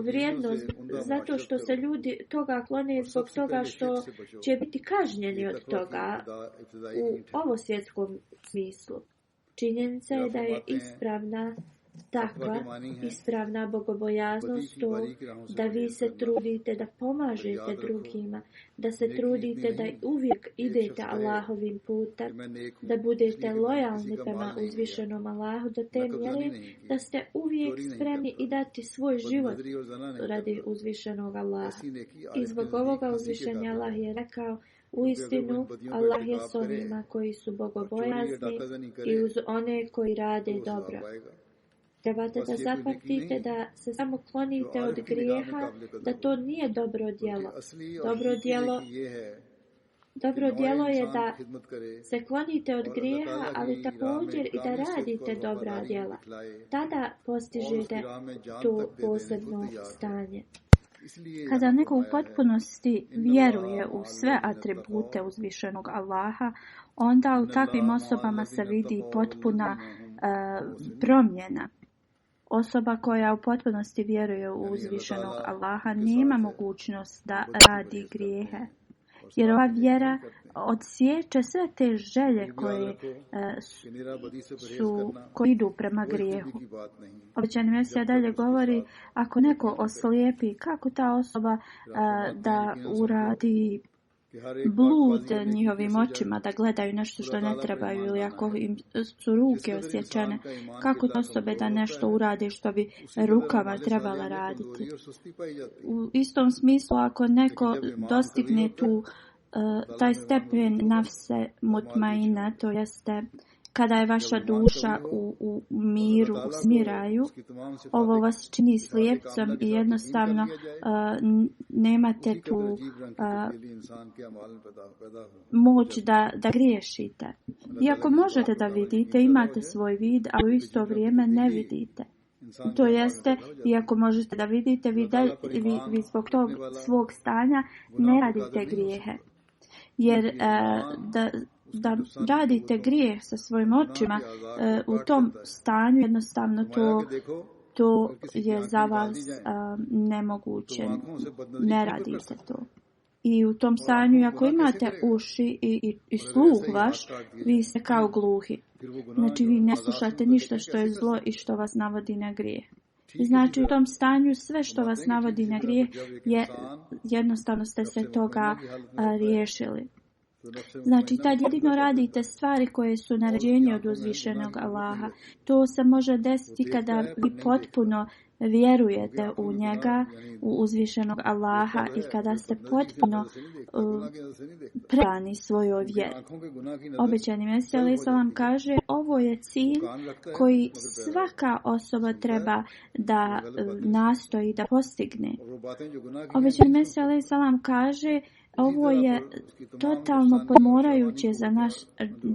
vrijednost zato što se ljudi toga klone zbog toga što će biti kažnjeni od toga u ovosvjetskom smislu. Činjenica je da je ispravna bogobojaznost to da vi se trudite da pomažete drugima, da se trudite da uvijek idete Allahovim putem, da budete lojalni prema uzvišenom Allahu do te mjere da ste uvijek spremni i dati svoj život radi uzvišenog Allaha. I zbog ovoga uzvišeni Allah je rekao, uistinu Allah je s onima koji su bogobojazni i uz one koji rade dobro. Trebate da zapamtite da se samo klonite od grijeha, da to nije dobro djelo. Dobro djelo je da se klonite od grijeha, ali također i da radite dobra djela. Tada postižete to posebno stanje. Kada neko u potpunosti vjeruje u sve atribute uzvišenog Allaha, onda u takvim osobama se vidi potpuna promjena. Osoba koja u potpunosti vjeruje u uzvišenog Allaha nema mogućnost da radi grijehe. Jer ova vjera odsječe sve te želje koje idu prema grijehu. Obećani Mesija dalje govori, ako neko oslijepi, kako ta osoba da uradi blud njihovim očima, da gledaju nešto što ne trebaju, ili ako im su ruke osjećane, kako to osobe da nešto uradi što bi rukama trebala raditi. U istom smislu, ako neko dostigne taj stepen nafse mutmaina, to jeste kada je vaša duša u miru, u smiraju, ovo vas čini slijepcom i jednostavno nemate tu moć da griješite. Iako možete da vidite, imate svoj vid, a u isto vrijeme ne vidite. To jeste, iako možete da vidite, vi zbog tog svog stanja ne radite grijehe. Jer da radite grijeh sa svojim očima u tom stanju, jednostavno to je za vas nemoguće. Ne radite to. I u tom stanju, ako imate uši i sluh vaš, vi ste kao gluhi. Znači, vi ne slušate ništa što je zlo i što vas navodi na grijeh. Znači, u tom stanju sve što vas navodi na grijeh jednostavno ste se toga riješili. Znači, tad jedino radite stvari koje su naređenje od uzvišenog Allaha. To se može desiti kada vi potpuno vjerujete u njega, u uzvišenog Allaha, i kada ste potpuno predani svojoj vjeri. Obećani Mesija alejhi selam kaže, ovo je cilj koji svaka osoba treba da nastoji da postigne. Obećani Mesija alejhi selam kaže, ovo je totalno pomorajuće za naš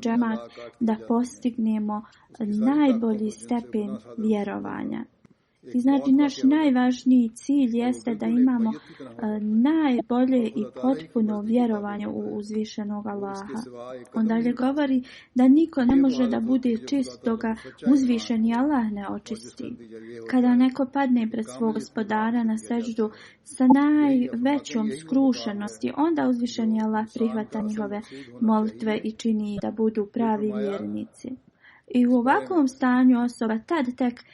džemat da postignemo najbolji stepen vjerovanja. I znači, naš najvažniji cilj jeste da imamo najbolje i potpuno vjerovanje u uzvišenog Allaha. On dalje govori da niko ne može da bude čist dok ga uzvišeni Allah ne očisti. Kada neko padne pred svog gospodara na seždu sa najvećom skrušenosti, onda uzvišeni Allah prihvata njihove molitve i čini da budu pravi vjernici. I u ovakvom stanju osoba tad tek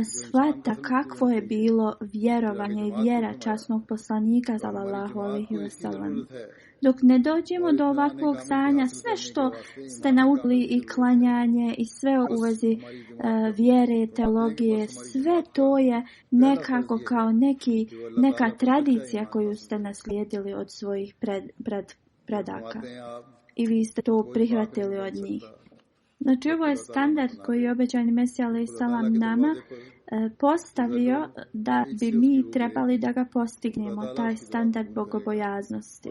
shvata kakvo je bilo vjerovanje i vjera časnog poslanika sallallahu alejhi ve sellem. Dok ne dođemo do ovakvog stanja, sve što ste naučili i klanjanje i sve u vezi vjere, teologije, sve to je nekako kao neka tradicija koju ste naslijedili od svojih predaka. I vi ste to prihvatili od njih. Znači, ovo je standard koji je obećani Mesija alejhi selam nama postavio da bi mi trebali da ga postignemo, taj standard bogobojaznosti.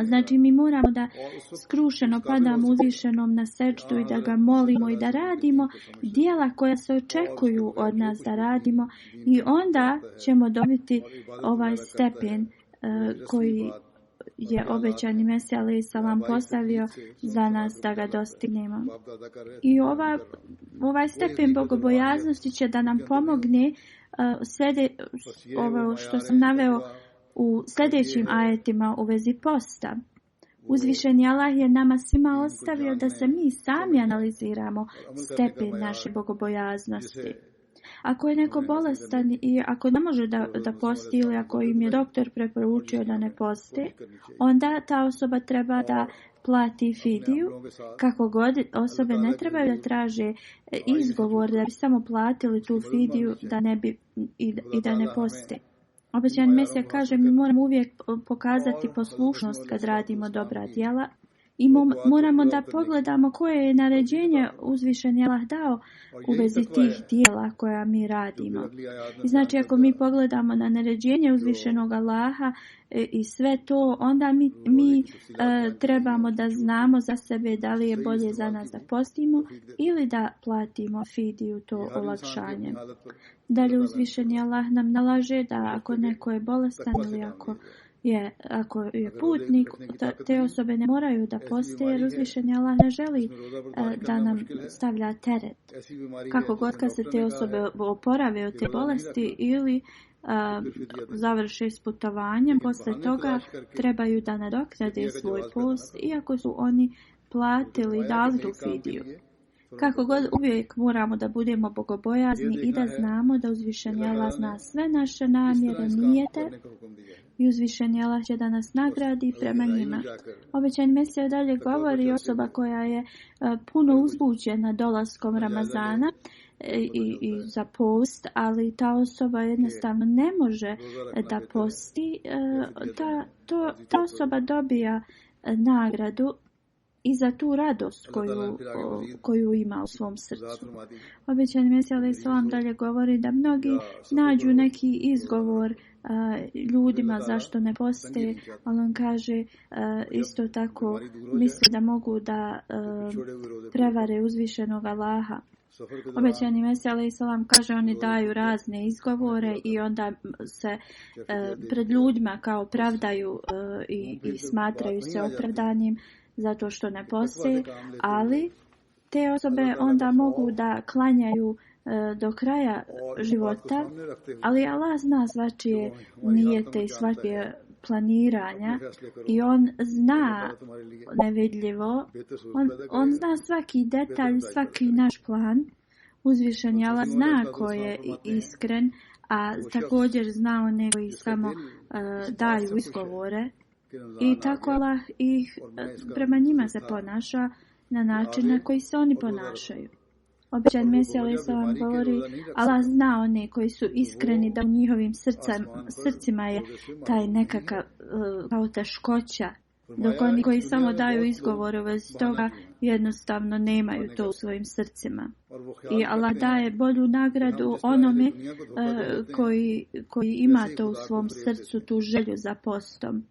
Znači, mi moramo da skrušeno padamo uzvišenom na sećdu i da ga molimo i da radimo djela koja se očekuju od nas da radimo, i onda ćemo dobiti ovaj stepen koji je obećani Mesija alejhi selam postavio za nas da ga dostignemo. I ovaj stepen bogobojaznosti će da nam pomogne ovo što sam naveo u sljedećim ajetima u vezi posta. Uzvišeni Allah je nama svima ostavio da se mi sami analiziramo stepen naše bogobojaznosti. Ako je neko bolestan i ako ne može da posti, ili ako im je doktor preporučio da ne posti, onda ta osoba treba da plati fidiju. Kako god, osobe ne trebaju da traže izgovor da bi samo platili tu fidiju da ne bi i da ne posti. Obećani Mesija kaže, mi moramo uvijek pokazati poslušnost kad radimo dobra djela. I moramo da pogledamo koje je naređenje uzvišeni Allah dao u vezi tih dijela koja mi radimo. I znači, ako mi pogledamo na naređenje uzvišenog Allaha i sve to, onda mi trebamo da znamo za sebe da li je bolje za nas da postimo ili da platimo fidiju, to olakšanje. Dalje uzvišeni Allah nam nalaže da ako neko je bolestan ili ako ako je putnik, te osobe ne moraju da poste, jer uzvišeni Allah ne želi da nam stavlja teret. Kako god kad se te osobe oporave od te bolesti ili završe s putovanjem, posle toga trebaju da nadoknade svoj post, iako su oni platili i dali tu fidiju. Kako god, uvijek moramo da budemo bogobojazni i da znamo da uzvišeni Allah zna sve naše namjere, nijete, i uzvišeni Allah će da nas nagradi prema njima. Obećani Mesija dalje govori osoba koja je puno uzbuđena dolaskom Ramazana i za post, ali ta osoba jednostavno ne može da posti, ta osoba dobija nagradu i za tu radost koju ima u svom srcu. Obećani Mesija alejhi selam dalje govori da mnogi nađu neki izgovor ljudima zašto ne poste, ali on kaže isto tako misli da mogu da prevare uzvišenog Allaha. Obećani Mesija alejhi selam kaže oni daju razne izgovore i onda se pred ljudima kao pravdaju i smatraju se opravdanim zato što ne poste, ali te osobe onda mogu da klanjaju do kraja života, ali Allah zna svačije nijete i svačije planiranja i on zna nevidljivo, on zna svaki detalj, svaki naš plan. Uzvišeni Allah zna ko je iskren, a također zna one koji samo daju izgovore. I tako Allah ih prema njima se ponaša na način na koji se oni ponašaju. Obećani Mesija alejhi selam govori, Allah zna one koji su iskreni da u njihovim srcima je taj nekakav kao teškoća, dok oni koji samo daju izgovore u vezi toga jednostavno nemaju to u svojim srcima. I Allah daje bolju nagradu onome koji ima to u svom srcu, tu želju za postom.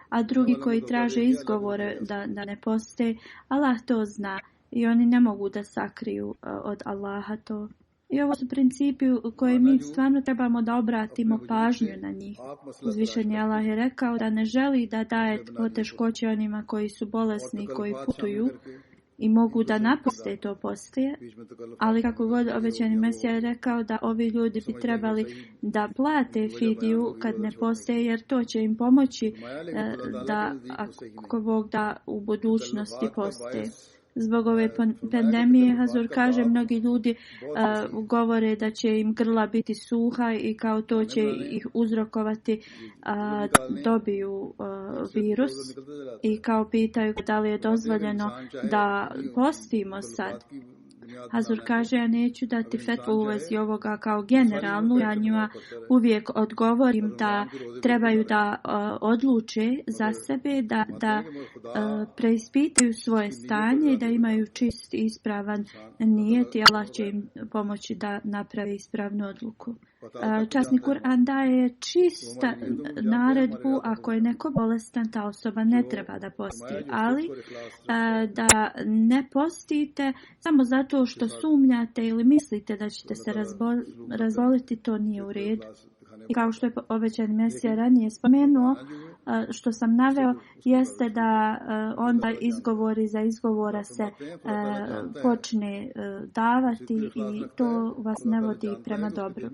A drugi koji traže izgovore da ne poste, Allah to zna i oni ne mogu da sakriju od Allaha to. I ovo su principi u koje mi stvarno trebamo da obratimo pažnju na njih. Uzvišeni Allah je rekao da ne želi da daje poteškoće onima koji su bolesni i koji putuju i mogu da napuste to poslije, ali kako god obećani Mesija je rekao da ovi ljudi bi trebali da plate fidiju kad ne poste, jer to će im pomoći da ako Bog da u budućnosti poste. Zbog ove pandemije, Hazur kaže, mnogi ljudi govore da će im grla biti suha i kao to će ih uzrokovati dobiju virus i kao pitaju da li je dozvoljeno da postimo sad. Hazur kaže, ja neću dati fetvu u vezi ovoga kao generalnu, ja njima uvijek odgovorim da trebaju da odluče za sebe, da preispitaju svoje stanje i da imaju čist i ispravan nijet i Allah će im pomoći da naprave ispravnu odluku. Časni Kur'an daje čista naredbu, ako je neko bolestan, ta osoba ne treba da posti, ali da ne postite samo zato što sumnjate ili mislite da ćete se razboliti, to nije u redu. I kao što je obećani Mesija ranije spomenuo, što sam naveo, jeste da onda izgovori za izgovora se počne davati i to vas ne vodi prema dobru.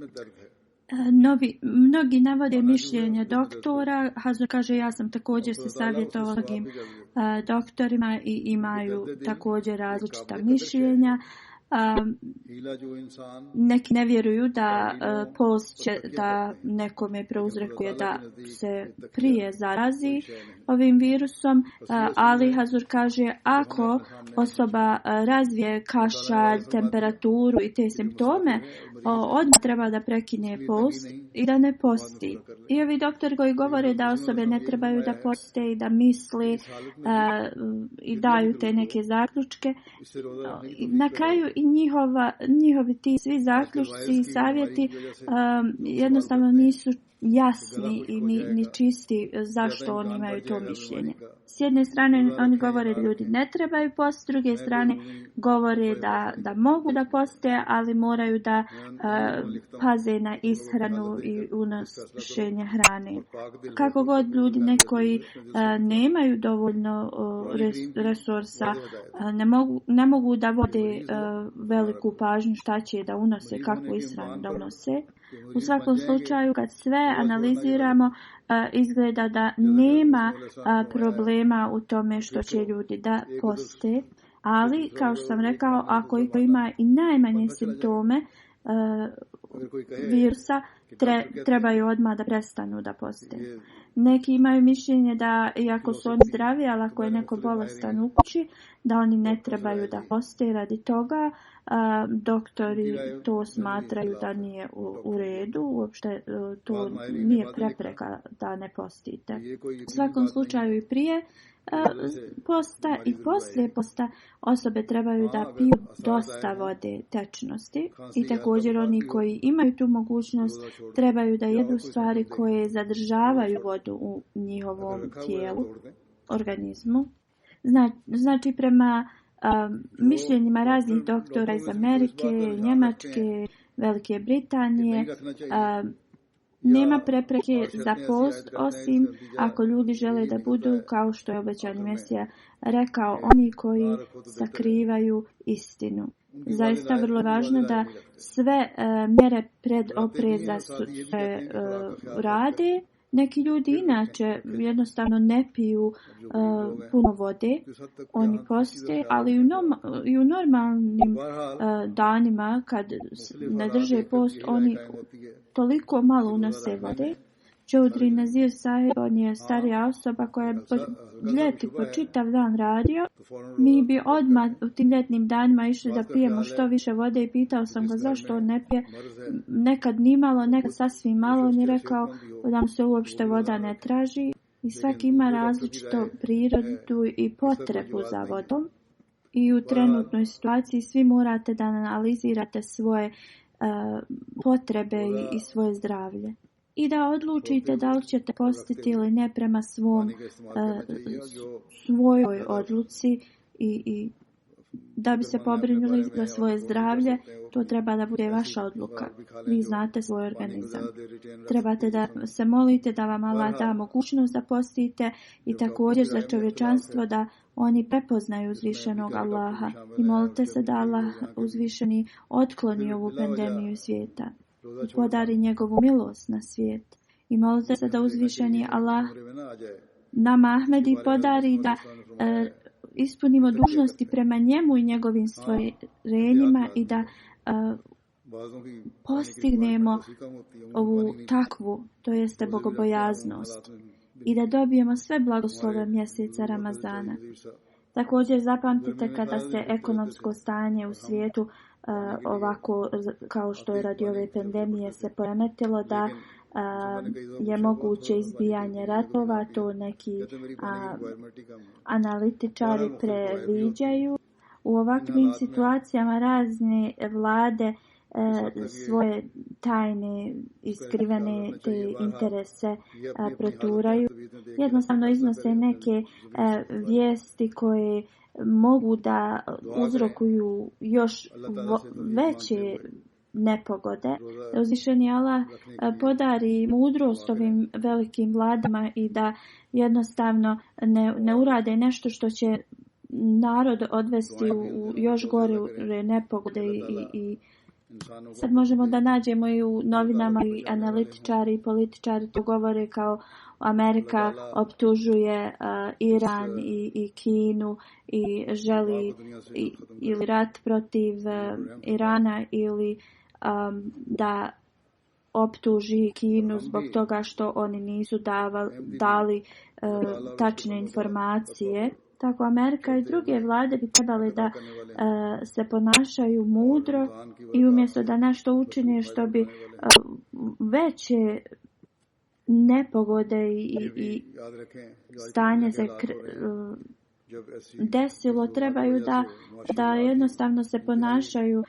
Mnogi navode mišljenja doktora. Hazur kaže, ja sam također se savjetovao mnogim doktorima i imaju također različita mišljenja. Neki ne vjeruju da post će da nekome prouzrokuje da se prije zarazi ovim virusom, ali Hazur kaže, ako osoba razvije kašalj, temperaturu i te simptome, odmah treba da prekine post i da ne posti. I ovi doktori koji govore da osobe ne trebaju da poste i da misle i daju te neke zaključke, na kraju i njihovi ti svi zaključci i savjeti jednostavno jasni i ni čisti zašto oni imaju to mišljenje. S jedne strane oni govore da ljudi ne trebaju post, s druge strane govore da mogu da poste, ali moraju da paze na ishranu i unošenje hrane. Kako god ljudi neki nemaju dovoljno resursa, ne mogu da vode veliku pažnju šta će da unose, kakvu ishranu da unose. U svakom slučaju, kad sve analiziramo, izgleda da nema problema u tome što će ljudi da poste, ali, kao što sam rekao, ako ima i najmanje simptome virusa, trebaju odmah da prestanu da poste. Neki imaju mišljenje da, iako su oni zdravi, ali ako je neko bolestan u kući, da oni ne trebaju da poste radi toga. Doktori to smatraju da nije u redu, uopšte to nije prepreka da ne postite. U svakom slučaju i prije posta i poslije posta osobe trebaju da piju dosta vode tečnosti i također oni koji imaju tu mogućnost trebaju da jedu stvari koje zadržavaju vodu u njihovom tijelu, organizmu. Znači prema mišljenjima raznih doktora iz Amerike, Njemačke, Velike Britanije, nema prepreke za post, osim ako ljudi žele da budu, kao što je obećani Mesija rekao, oni koji sakrivaju istinu. Zaista vrlo važno da sve mjere pred opreza se rade. Neki ljudi inače jednostavno ne piju puno vode, oni poste, ali i u normalnim danima kad ne drže post, oni toliko malo unose vode. Chaudhry Nazir Saheb, on je starija osoba koja je ljeti po čitav dan radio. Mi bi odmah u tim ljetnim danima išli da pijemo što više vode i pitao sam ga zašto on ne pije. Nekad ni malo, nekad sasvim malo. On je rekao da nam se uopšte voda ne traži i svaki ima različitu prirodu i potrebu za vodom. I u trenutnoj situaciji svi morate da analizirate svoje potrebe i svoje zdravlje. I da odlučite da li ćete postiti ili ne prema svojoj odluci i da bi se pobrinuli za svoje zdravlje, to treba da bude vaša odluka. Vi znate svoj organizam. Trebate da se molite da vam Allah da mogućnost da postite i također za čovječanstvo da oni prepoznaju uzvišenog Allaha i molite se da Allah uzvišeni otkloni ovu pandemiju svijeta i podari njegovu milost na svijet. I molite se da uzvišeni Allah nama Ahmedi podari da ispunimo dužnosti prema njemu i njegovim stvorenjima i da postignemo ovu takvu, to jeste bogobojaznost, i da dobijemo sve blagoslove mjeseca Ramazana. Također zapamtite kada se ekonomsko stanje u svijetu ovako kao što je radi ove pandemije se poremetilo, da je moguće izbijanje ratova, to neki analitičari previđaju. U ovakvim situacijama razne vlade svoje tajne i skrivene te interese proturaju. Jednostavno iznose neke vijesti koje mogu da uzrokuju još veće nepogode. Uzvišeni Allah podari mudrost ovim velikim vladama i da jednostavno ne urade nešto što će narod odvesti u još gore nepogode i sad možemo da nađemo i u novinama i analitičari i političari to govore kao Amerika optužuje Iran i Kinu i želi ili rat protiv Irana ili da optuži Kinu zbog toga što oni nisu dali tačne informacije. Tako Amerika i druge vlade bi trebali da se ponašaju mudro i umjesto da nešto učine što bi veće nepogode i stanje se desilo, trebaju da jednostavno se ponašaju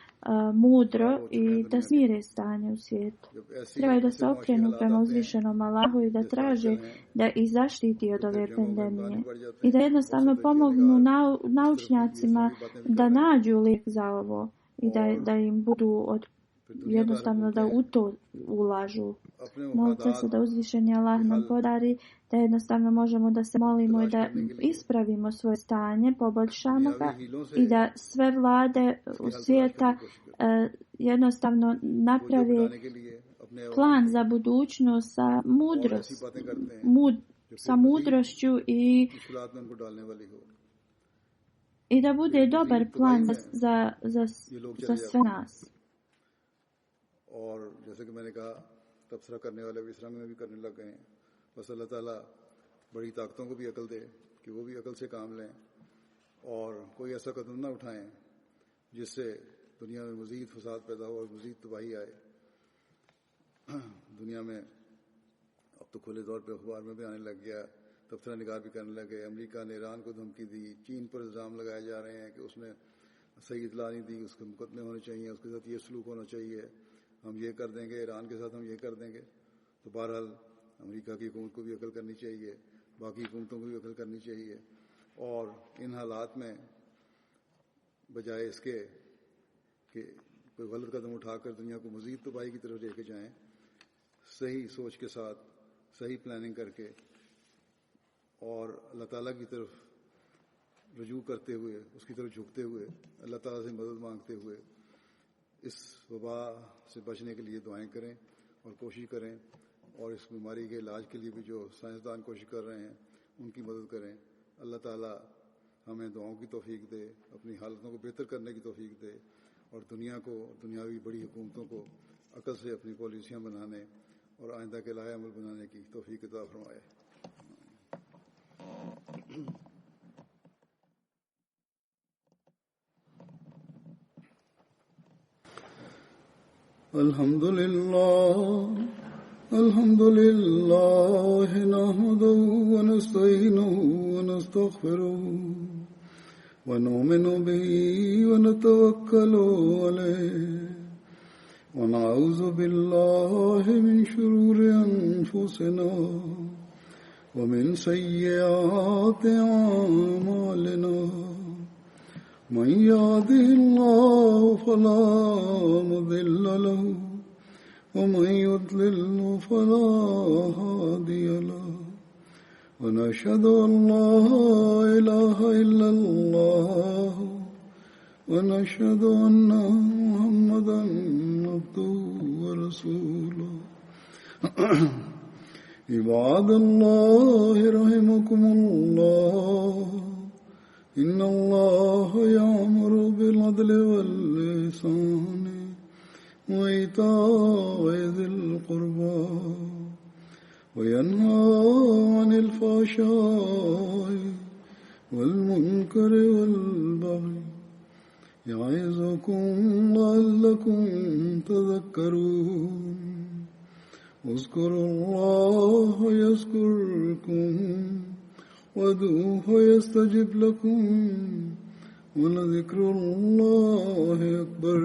mudro i da smire stanje u svijetu. Trebaju da se okrenu prema uzvišenom Allahu i da traže da ih zaštiti od ove pandemije. I da jednostavno pomognu naučnjacima da nađu lijek za ovo i da im budu jednostavno da u to ulažu. Molite se da uzvišeni Allah nam podari da jednostavno možemo da se molimo i da ispravimo svoje stanje, poboljšamo ga i da sve vlade u svijeta jednostavno naprave plan za budućnost sa mudrošću i da bude dobar plan za sve nas. और जैसे कि मैंने कहा तबसरा करने वाले भी इस रंग में भी करने लग गए हैं। बस अल्लाह ताला बड़ी ताकतों को भी अकल दे कि वो भी अकल से काम लें और कोई ऐसा कदम ना उठाएं जिससे दुनिया में मजीद फसाद पैदा हो और मजीद तबाही आए। दुनिया में अब तो खुले तौर पर अखबार में भी आने लग गया, तबसरा निगार भी करने लगे। अमेरिका ने ईरान को धमकी दी, चीन पर इल्ज़ाम लगाए जा रहे हैं कि उसने सही इतला नहीं दी, उसके मुकदमे होने चाहिए, उसके साथ ये सलूक होना चाहिए, हम ये कर देंगे, ईरान के साथ हम ये कर देंगे। तो बहरहाल अमेरिका की हुकूमत को भी अकल करनी चाहिए, बाकी हुकूमतों को भी अकल करनी चाहिए और इन हालात में बजाय इसके कि कोई गलत कदम उठाकर दुनिया को मज़ीद तबाही की तरफ लेके जाएं, सही सोच के साथ सही प्लानिंग करके और अल्लाह ताला की तरफ रुजू करते हुए, उसकी तरफ झुकते हुए, अल्लाह ताला से मदद मांगते हुए इस वबा से बचने के लिए दुआएं करें और कोशिश करें और इस बीमारी के इलाज के लिए भी जो साइंसदान कोशिश कर रहे हैं उनकी मदद करें। अल्लाह ताला हमें दुआओं की तौफीक दे, अपनी हालतों को बेहतर करने की तौफीक दे और दुनिया को, दुनियावी बड़ी हुकूमतों को अकल से अपनी पॉलिसियाँ बनाने और आइंदा के लाए अमल बनाने की तौफीक अता फरमाए। अल्हम्दुलिल्लाह नहमदुहु व नस्तईनुहु व नस्तगफिरुहु व नुमिनु बिही व नतवक्कलु अलैहि व नऊज़ु बिल्लाहि मिन शुरूरि अनफुसिना व मिन सय्यिआति अमालिना मन यहदिहिल्लाहु फला मुदिल्ल लहु वमन युद्लिल फला हादिय लहु वनशहदु अन ला इलाहा इल्लल्लाह वनशहदु अन्ना मुहम्मदन अब्दुहु व रसूलुहु इबादल्लाहि रहिमकुमुल्लाह इन्नल्लाह यअमुरु बिल अदलि वल इहसानि व ईताइ ज़िल क़ुर्बा व यन्हा अनिल फ़हशाइ वल मुनकरि वल बग़ि यइज़ुकुम लअल्लकुम तज़क्करून उज़्कुरुल्लाह यज़्कुरकुम वदूहु यस्तजिब लकुम वलज़िक्रुल्लाहि अकबर।